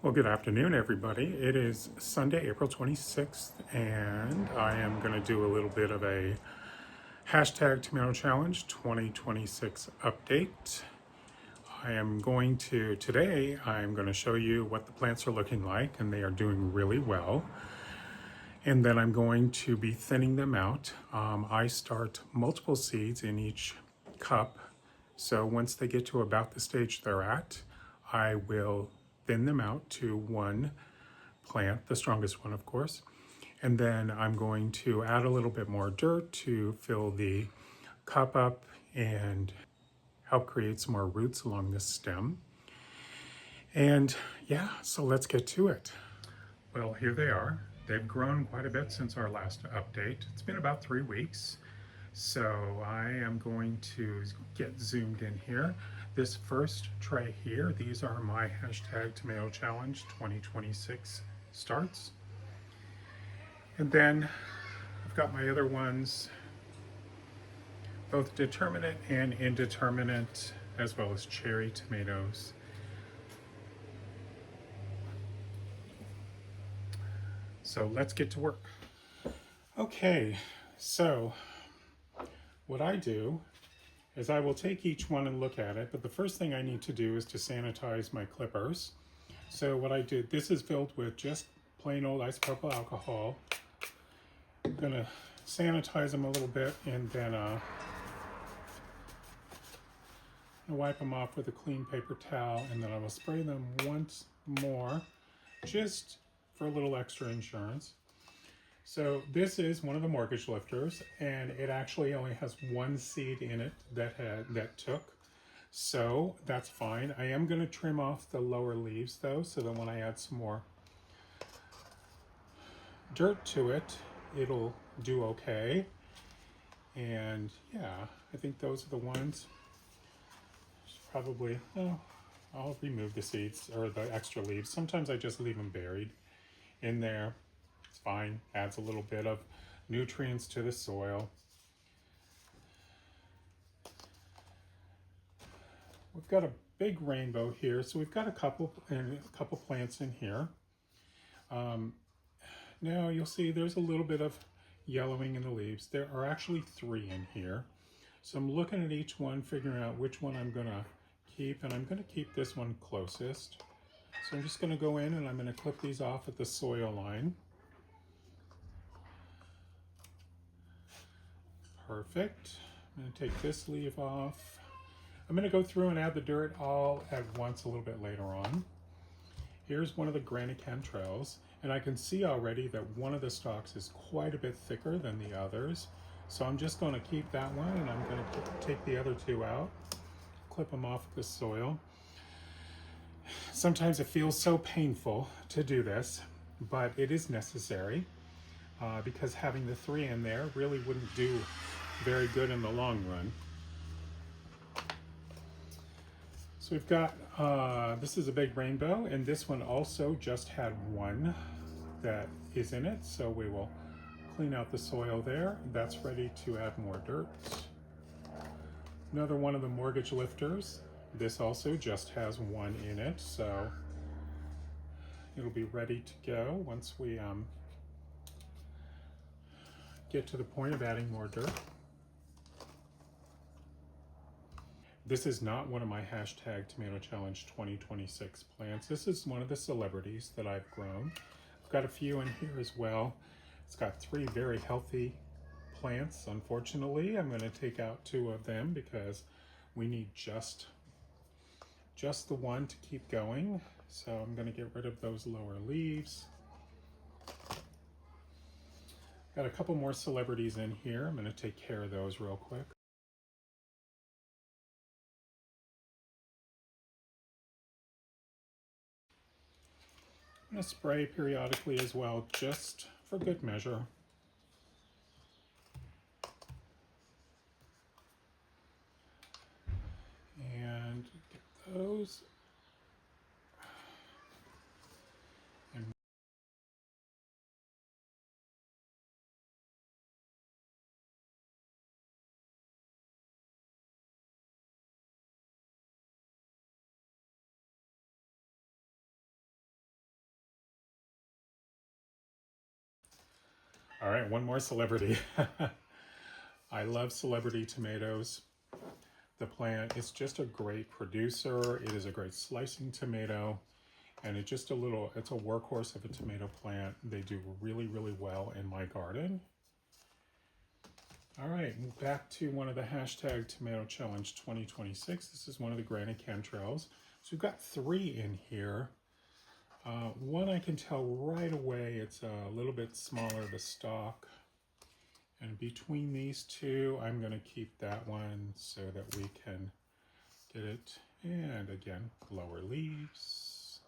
Well, good afternoon, everybody. It is Sunday, April 26th, and I am going to do a little bit of a hashtag Tomato Challenge 2026 update. Today, I'm going to show you what the plants are looking like, and they are doing really well. And then I'm going to be thinning them out. I start multiple seeds in each cup. So once they get to about the stage they're at, I will thin them out to one plant, the strongest one, of course. And then I'm going to add a little bit more dirt to fill the cup up and help create some more roots along this stem. And yeah, so let's get to it. Well, here they are. They've grown quite a bit since our last update. It's been about 3 weeks. So I am going to get zoomed in here. This first tray here, these are my hashtag Tomato Challenge 2026 starts. And then I've got my other ones, both determinate and indeterminate, as well as cherry tomatoes. So let's get to work. Okay, so what I do is I will take each one and look at it, but the first thing I need to do is to sanitize my clippers. So what I did, this is filled with just plain old isopropyl alcohol. I'm gonna sanitize them a little bit and then wipe them off with a clean paper towel, and then I will spray them once more just for a little extra insurance. So this is one of the mortgage lifters, and it actually only has one seed in it that took, so that's fine. I am going to trim off the lower leaves though, so that when I add some more dirt to it, it'll do okay. And yeah, I think those are the ones. Probably, I'll remove the seeds or the extra leaves. Sometimes I just leave them buried in there. It's fine, adds a little bit of nutrients to the soil. We've got a big rainbow here, so we've got a couple plants in here. Now you'll see there's a little bit of yellowing in the leaves. There are actually 3 in here. So I'm looking at each one, figuring out which one I'm gonna keep, and I'm gonna keep this one closest. So I'm just gonna go in and I'm gonna clip these off at the soil line. Perfect. I'm gonna take this leaf off. I'm gonna go through and add the dirt all at once a little bit later on. Here's one of the granny cantrells, and I can see already that one of the stalks is quite a bit thicker than the others. So I'm just going to keep that one, and I'm going to take the other 2 out, clip them off the soil. Sometimes it feels so painful to do this, but it is necessary because having the 3 in there really wouldn't do very good in the long run. So we've got, this is a big rainbow, and this one also just had one that is in it, so we will clean out the soil there. That's ready to add more dirt. Another one of the mortgage lifters. This also just has one in it, so it'll be ready to go once we get to the point of adding more dirt. This is not one of my hashtag Tomato Challenge 2026 plants. This is one of the celebrities that I've grown. I've got a few in here as well. It's got 3 very healthy plants. Unfortunately, I'm going to take out 2 of them because we need just the one to keep going. So I'm going to get rid of those lower leaves. Got a couple more celebrities in here. I'm going to take care of those real quick. I'm going to spray periodically as well, just for good measure. And get those All right, one more celebrity. I love celebrity tomatoes. The plant is just a great producer. It is a great slicing tomato, and it's just it's a workhorse of a tomato plant. They do really, really well in my garden. All right, back to one of the hashtag Tomato Challenge 2026. This is one of the granny cantrells. So we've got 3 in here. One I can tell right away, it's a little bit smaller, the stalk. And between these 2, I'm going to keep that one so that we can get it. And again, lower leaves.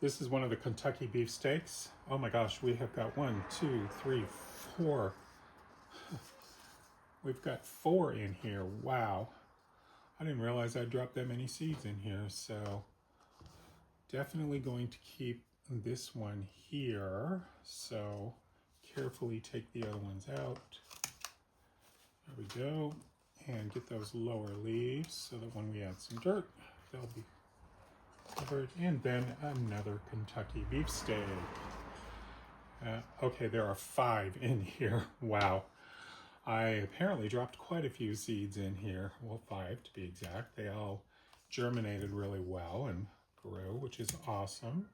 This is one of the Kentucky beefsteaks. Oh my gosh, we have got 1, 2, 3, 4. We've got 4 in here. Wow. I didn't realize I dropped that many seeds in here. So definitely going to keep this one here. So carefully take the other ones out. There we go. And get those lower leaves so that when we add some dirt, they'll be covered. And then another Kentucky beefsteak. Okay, there are 5 in here. Wow. I apparently dropped quite a few seeds in here. Well, 5 to be exact. They all germinated really well and grew, which is awesome.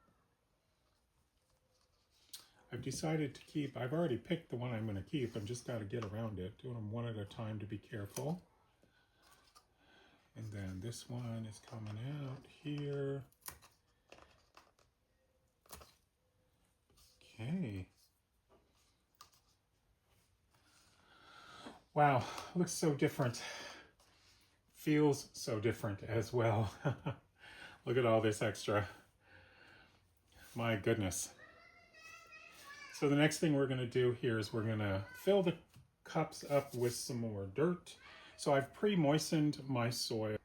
I've decided to keep, I've already picked the one I'm going to keep. I've just got to get around it, doing them one at a time to be careful. And then this one is coming out here. Okay. Wow, looks so different. Feels so different as well. Look at all this extra. My goodness. So the next thing we're going to do here is we're going to fill the cups up with some more dirt. So I've pre-moistened my soil.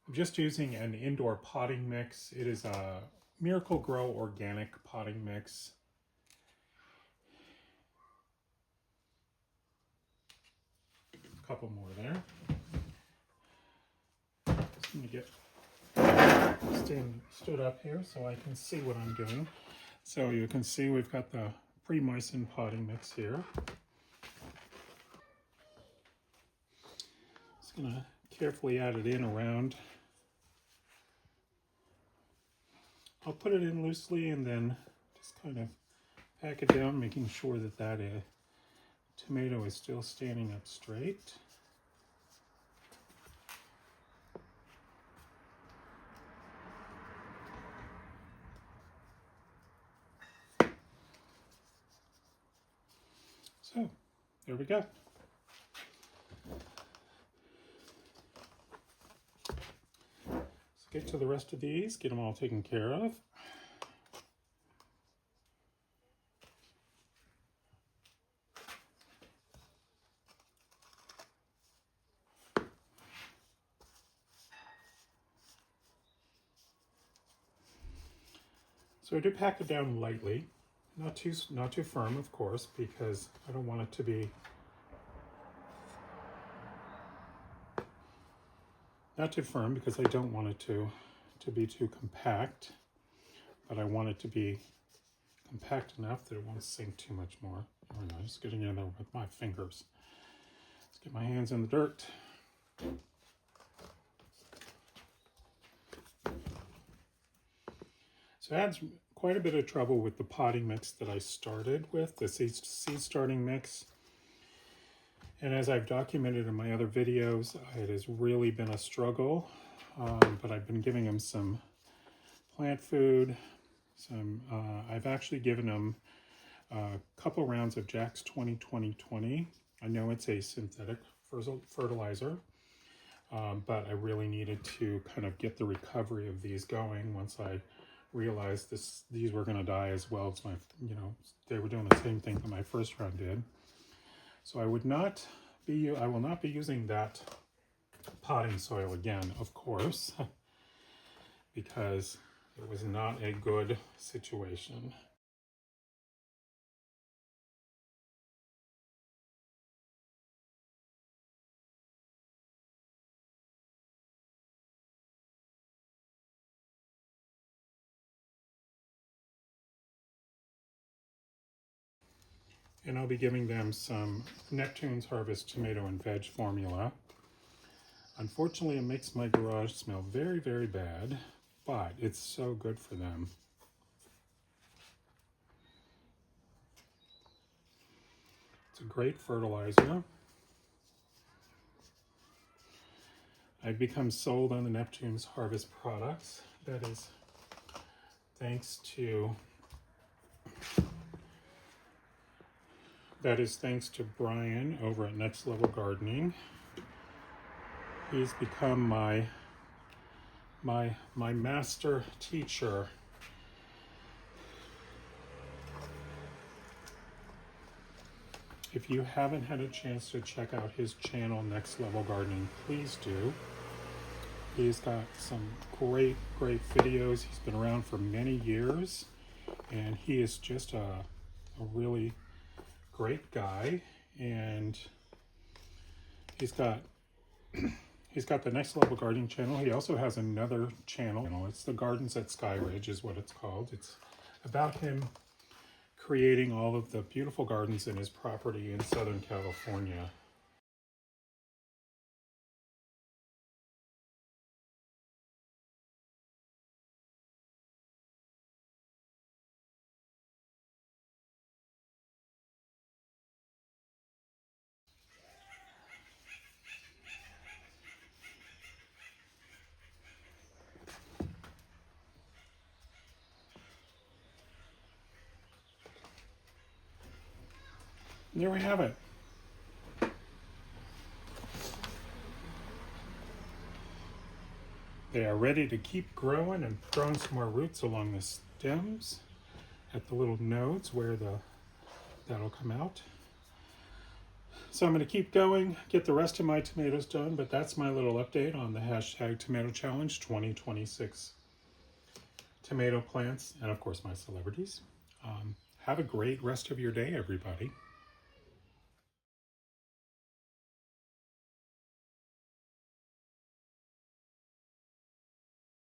I'm just using an indoor potting mix. It is a Miracle Grow organic potting mix. A couple more there. Just going to get stood up here so I can see what I'm doing. So you can see we've got the pre-moistened potting mix here. Just going to carefully add it in around. I'll put it in loosely and then just kind of pack it down, making sure that that tomato is still standing up straight. So, there we go. Let's get to the rest of these, get them all taken care of. So I do pack it down lightly, not too firm, of course, because I don't want it to be not too firm because I don't want it to be too compact, but I want it to be compact enough that it won't sink too much more. There we go, just getting in there with my fingers. Let's get my hands in the dirt. So I had quite a bit of trouble with the potting mix that I started with, the seed starting mix. And as I've documented in my other videos, it has really been a struggle, but I've been giving them some plant food. I've actually given them a couple rounds of Jack's 20-20-20. I know it's a synthetic fertilizer, but I really needed to kind of get the recovery of these going once I realized these were going to die as well as they were doing the same thing that my first round did. So I will not be using that potting soil again, of course, because it was not a good situation. And I'll be giving them some Neptune's Harvest tomato and veg formula. Unfortunately, it makes my garage smell very, very bad, but it's so good for them. It's a great fertilizer. I've become sold on the Neptune's Harvest products. That is thanks to Brian over at Next Level Gardening. He's become my master teacher. If you haven't had a chance to check out his channel, Next Level Gardening, please do. He's got some great videos. He's been around for many years, and he is just a really great guy. And he's got the Next Level Gardening channel. He also has another channel. It's the Gardens at Sky Ridge is what it's called. It's about him creating all of the beautiful gardens in his property in Southern California. And there we have it. They are ready to keep growing and growing some more roots along the stems at the little nodes where that'll come out. So I'm going to keep going, get the rest of my tomatoes done, but that's my little update on the hashtag Tomato Challenge 2026 tomato plants, and of course my celebrities. Have a great rest of your day, everybody.